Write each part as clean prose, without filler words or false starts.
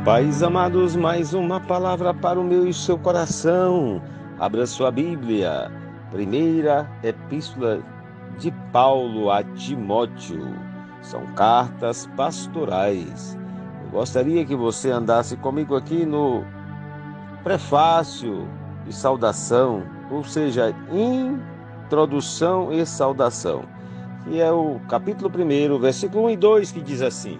Pais amados, mais uma palavra para o meu e seu coração. Abra sua Bíblia. Primeira Epístola de Paulo a Timóteo. São cartas pastorais. Eu gostaria que você andasse comigo aqui no prefácio e saudação, ou seja, introdução e saudação, que é o capítulo 1, versículo 1 e 2, que diz assim: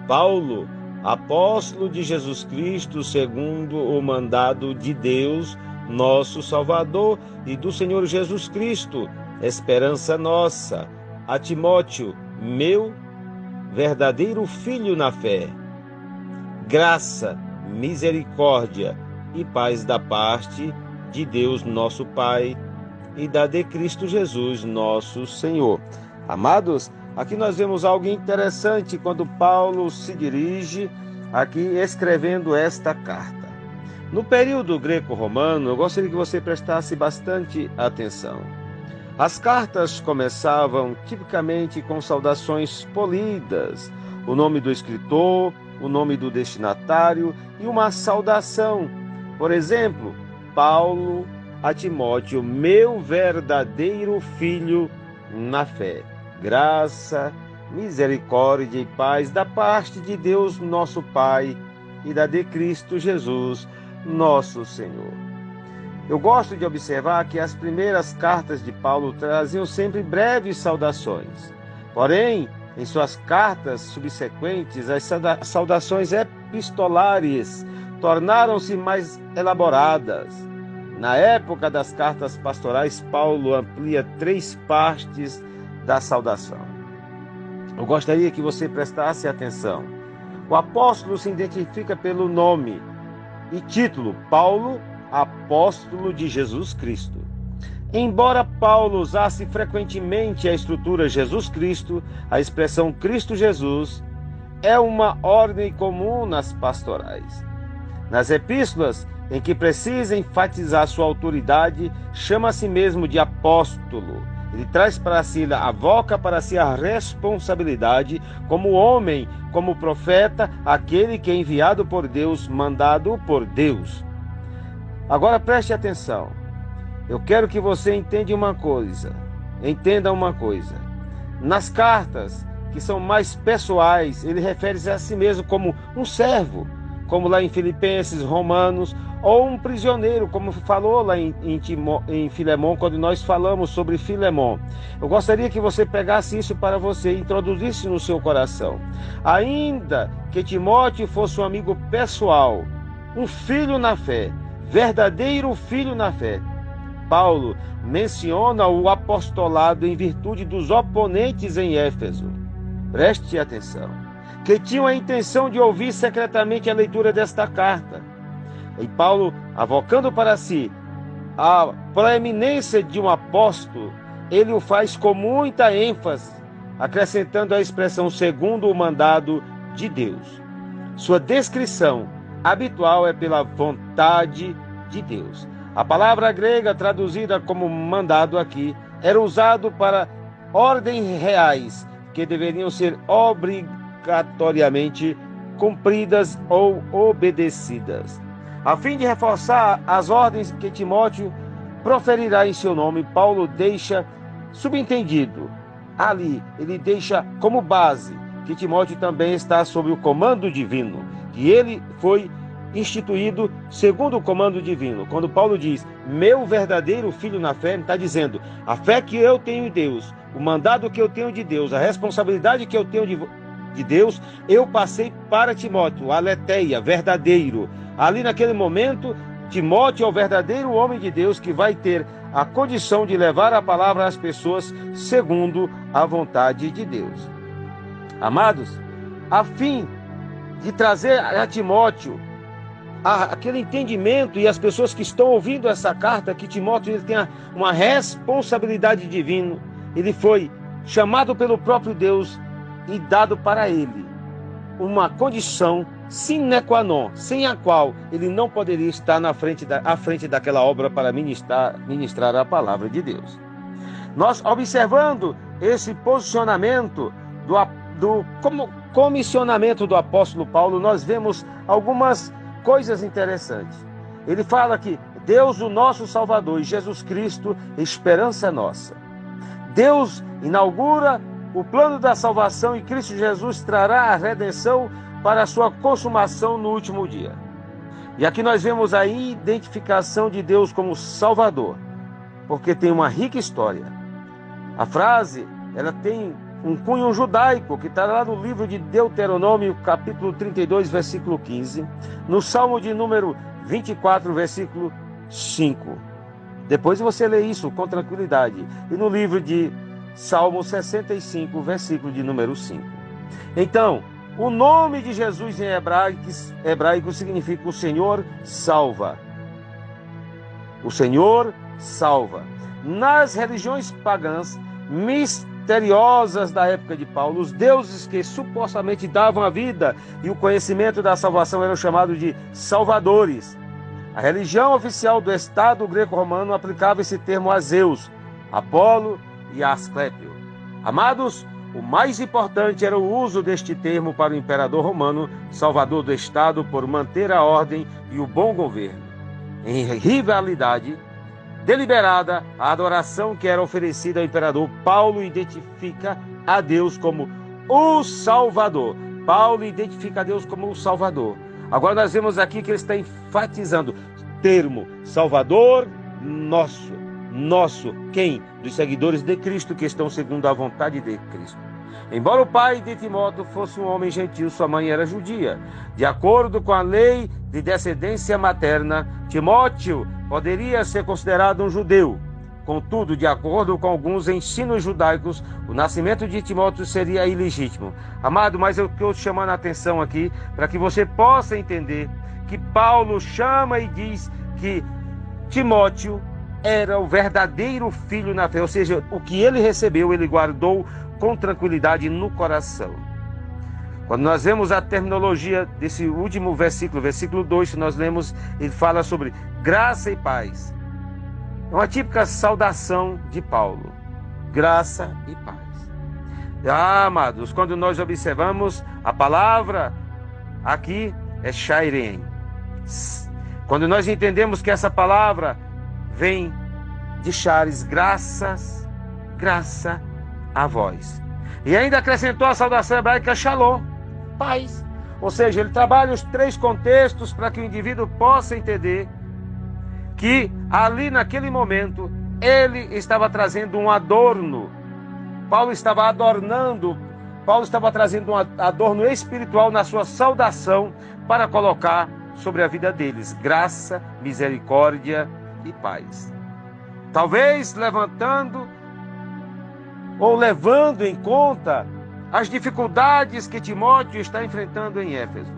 Paulo, apóstolo de Jesus Cristo, segundo o mandado de Deus, nosso Salvador, e do Senhor Jesus Cristo, esperança nossa, a Timóteo, meu verdadeiro filho na fé. Graça, misericórdia e paz da parte de Deus, nosso Pai, e da de Cristo Jesus, nosso Senhor. Amados, aqui nós vemos algo interessante quando Paulo se dirige aqui escrevendo esta carta. No período greco-romano, eu gostaria que você prestasse bastante atenção. As cartas começavam tipicamente com saudações polidas, o nome do escritor, o nome do destinatário e uma saudação. Por exemplo, Paulo a Timóteo, meu verdadeiro filho na fé. Graça, misericórdia e paz da parte de Deus, nosso Pai, e da de Cristo Jesus, nosso Senhor. Eu gosto de observar que as primeiras cartas de Paulo traziam sempre breves saudações. Porém, em suas cartas subsequentes, as saudações epistolares tornaram-se mais elaboradas. Na época das cartas pastorais, Paulo amplia 3 partes da saudação. Eu gostaria que você prestasse atenção. O apóstolo se identifica pelo nome e título: Paulo, apóstolo de Jesus Cristo. Embora Paulo usasse frequentemente a estrutura Jesus Cristo, a expressão Cristo Jesus é uma ordem comum nas pastorais. Nas epístolas, em que precisa enfatizar sua autoridade, chama a si mesmo de apóstolo. Ele traz para si, avoca para si a responsabilidade como homem, como profeta, aquele que é enviado por Deus, mandado por Deus. Agora preste atenção. Eu quero que você entenda uma coisa. Nas cartas, que são mais pessoais, ele refere-se a si mesmo como um servo, como lá em Filipenses, Romanos, ou um prisioneiro, como falou lá em Filemão, quando nós falamos sobre Filemão. Eu gostaria que você pegasse isso para você e introduzisse no seu coração. Ainda que Timóteo fosse um amigo pessoal, um filho na fé, verdadeiro filho na fé, Paulo menciona o apostolado em virtude dos oponentes em Éfeso. Preste atenção. Que tinham a intenção de ouvir secretamente a leitura desta carta. E Paulo, avocando para si a proeminência de um apóstolo, ele o faz com muita ênfase, acrescentando a expressão segundo o mandado de Deus. Sua descrição habitual é pela vontade de Deus. A palavra grega traduzida como mandado aqui era usado para ordens reais que deveriam ser obrigatoriamente cumpridas ou obedecidas. A fim de reforçar as ordens que Timóteo proferirá em seu nome, Paulo deixa subentendido ali, ele deixa como base que Timóteo também está sob o comando divino, que ele foi instituído segundo o comando divino. Quando Paulo diz, meu verdadeiro filho na fé, ele está dizendo, a fé que eu tenho em Deus, o mandado que eu tenho de Deus, a responsabilidade que eu tenho de Deus, eu passei para Timóteo, aletheia, verdadeiro. Ali naquele momento, Timóteo é o verdadeiro homem de Deus que vai ter a condição de levar a palavra às pessoas segundo a vontade de Deus. Amados, a fim de trazer a Timóteo aquele entendimento, e as pessoas que estão ouvindo essa carta, que Timóteo ele tem uma responsabilidade divina, ele foi chamado pelo próprio Deus e dado para ele uma condição sine qua non, sem a qual ele não poderia estar à frente daquela obra para ministrar a palavra de Deus. Nós observando esse posicionamento comissionamento do apóstolo Paulo, nós vemos algumas coisas interessantes. Ele fala que Deus, o nosso Salvador, e Jesus Cristo, esperança nossa. Deus inaugura o plano da salvação e Cristo Jesus trará a redenção para a sua consumação no último dia. E aqui nós vemos a identificação de Deus como Salvador, porque tem uma rica história. A frase, ela tem um cunho judaico, que está lá no livro de Deuteronômio, capítulo 32, versículo 15, no Salmo de número 24, versículo 5. Depois você lê isso com tranquilidade. E no livro de Salmo 65, versículo de número 5. Então, o nome de Jesus em hebraico significa o Senhor salva. O Senhor salva. Nas religiões pagãs misteriosas da época de Paulo, os deuses que supostamente davam a vida e o conhecimento da salvação eram chamados de salvadores. A religião oficial do Estado greco-romano aplicava esse termo a Zeus, Apolo e Asclépio. Amados, o mais importante era o uso deste termo para o imperador romano, salvador do Estado, por manter a ordem e o bom governo. Em rivalidade deliberada, a adoração que era oferecida ao imperador, Paulo identifica a Deus como o Salvador. Paulo identifica a Deus como o Salvador. Agora nós vemos aqui que ele está enfatizando o termo Salvador nosso. Nosso, quem? Dos seguidores de Cristo que estão segundo a vontade de Cristo. Embora o pai de Timóteo fosse um homem gentil, sua mãe era judia. De acordo com a lei de descendência materna, Timóteo poderia ser considerado um judeu. Contudo, de acordo com alguns ensinos judaicos, o nascimento de Timóteo seria ilegítimo. Amado, mas eu estou chamando a atenção aqui para que você possa entender que Paulo chama e diz que Timóteo era o verdadeiro filho na fé, ou seja, o que ele recebeu, ele guardou com tranquilidade no coração. Quando nós vemos a terminologia desse último versículo, versículo 2, que nós lemos, ele fala sobre graça e paz. É uma típica saudação de Paulo, graça e paz. Amados, quando nós observamos a palavra aqui é Shairem. Quando nós entendemos que essa palavra vem de chares, graça a vós. E ainda acrescentou a saudação hebraica Shalom, paz. Ou seja, ele trabalha os três contextos para que o indivíduo possa entender que ali naquele momento ele estava trazendo um adorno. Paulo estava adornando, Paulo estava trazendo um adorno espiritual na sua saudação para colocar sobre a vida deles graça, misericórdia e paz. Talvez levantando ou levando em conta as dificuldades que Timóteo está enfrentando em Éfeso.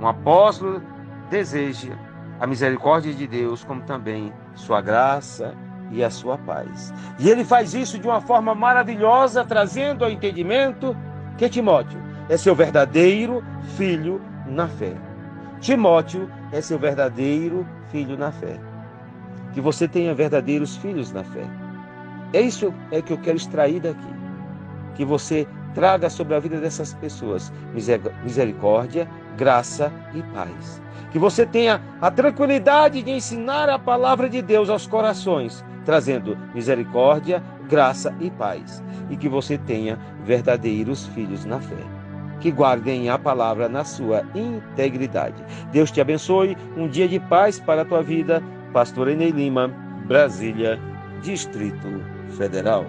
Um apóstolo deseja a misericórdia de Deus, como também sua graça e a sua paz. E ele faz isso de uma forma maravilhosa, trazendo ao entendimento que Timóteo é seu verdadeiro filho na fé. Timóteo é seu verdadeiro filho na fé. Que você tenha verdadeiros filhos na fé. É isso que eu quero extrair daqui. Que você traga sobre a vida dessas pessoas misericórdia, graça e paz. Que você tenha a tranquilidade de ensinar a palavra de Deus aos corações, trazendo misericórdia, graça e paz. E que você tenha verdadeiros filhos na fé, que guardem a palavra na sua integridade. Deus te abençoe, um dia de paz para a tua vida. Pastor Enei Lima, Brasília, Distrito Federal.